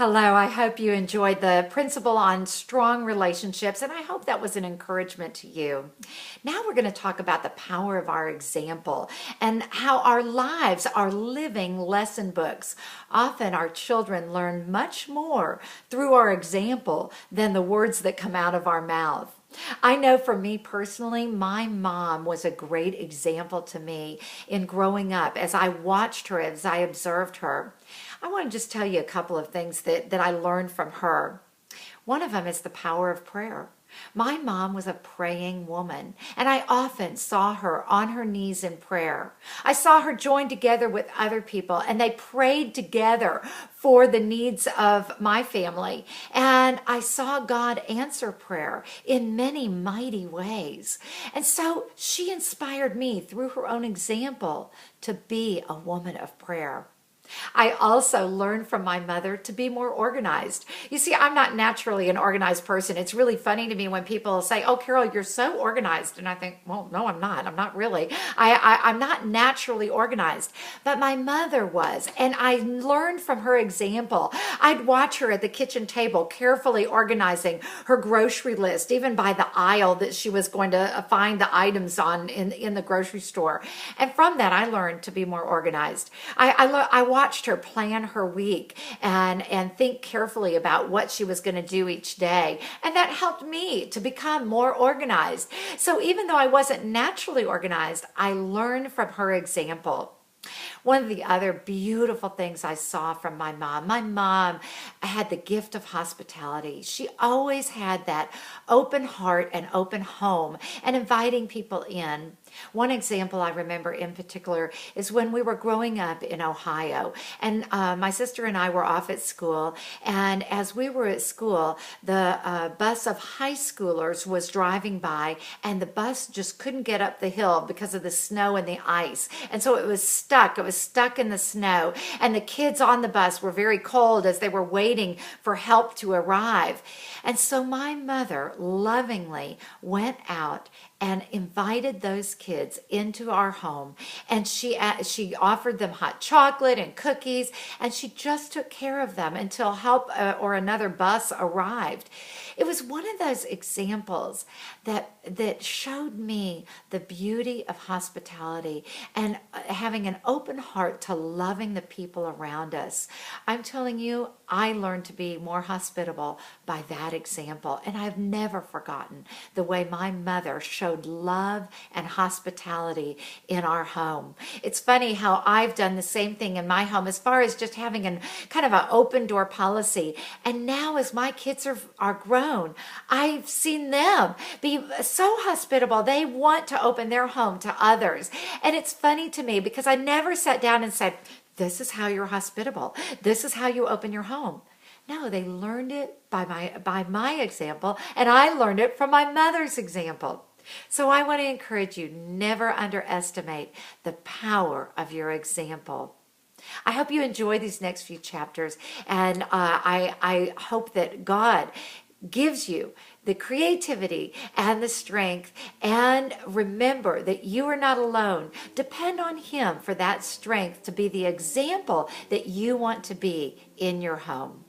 Hello, I hope you enjoyed the principle on strong relationships, and I hope that was an encouragement to you. Now we're going to talk about the power of our example and how our lives are living lesson books. Often our children learn much more through our example than the words that come out of our mouth. I know for me personally, my mom was a great example to me in growing up as I watched her, as I observed her. I want to just tell you a couple of things that I learned from her. One of them is the power of prayer. My mom was a praying woman, and I often saw her on her knees in prayer. I saw her join together with other people, and they prayed together for the needs of my family. And I saw God answer prayer in many mighty ways. And so she inspired me through her own example to be a woman of prayer. I also learned from my mother to be more organized. You see, I'm not naturally an organized person. It's really funny to me when people say, "Oh, Carol, you're so organized." And I think, well, no, I'm not. I'm not really. I'm not naturally organized. But my mother was. And I learned from her example. I'd watch her at the kitchen table carefully organizing her grocery list, even by the aisle that she was going to find the items on in the grocery store. And from that, I learned to be more organized. I watched her plan her week and think carefully about what she was going to do each day. And that helped me to become more organized. So even though I wasn't naturally organized, I learned from her example. One of the other beautiful things I saw from my mom had the gift of hospitality. She always had that open heart and open home and inviting people in. One example I remember in particular is when we were growing up in Ohio, and my sister and I were off at school, and as we were at school, the bus of high schoolers was driving by, and the bus just couldn't get up the hill because of the snow and the ice, and so it was stuck. It was stuck in the snow, and the kids on the bus were very cold as they were waiting for help to arrive. And so my mother lovingly went out and invited those kids into our home, and she offered them hot chocolate and cookies, and she just took care of them until help or another bus arrived. It was one of those examples that showed me the beauty of hospitality and having an open heart to loving the people around us. I'm telling you, I learned to be more hospitable by that example, and I've never forgotten the way my mother showed love and hospitality in our home. It's funny how I've done the same thing in my home as far as just having an kind of an open door policy. And now as my kids are grown, I've seen them be so hospitable. They want to open their home to others. And it's funny to me because I never sat down and said, "This is how you're hospitable. This is how you open your home." No, they learned it by my example, and I learned it from my mother's example. So I want to encourage you, never underestimate the power of your example. I hope you enjoy these next few chapters, and I hope that God gives you the creativity and the strength, and remember that you are not alone. Depend on Him for that strength to be the example that you want to be in your home.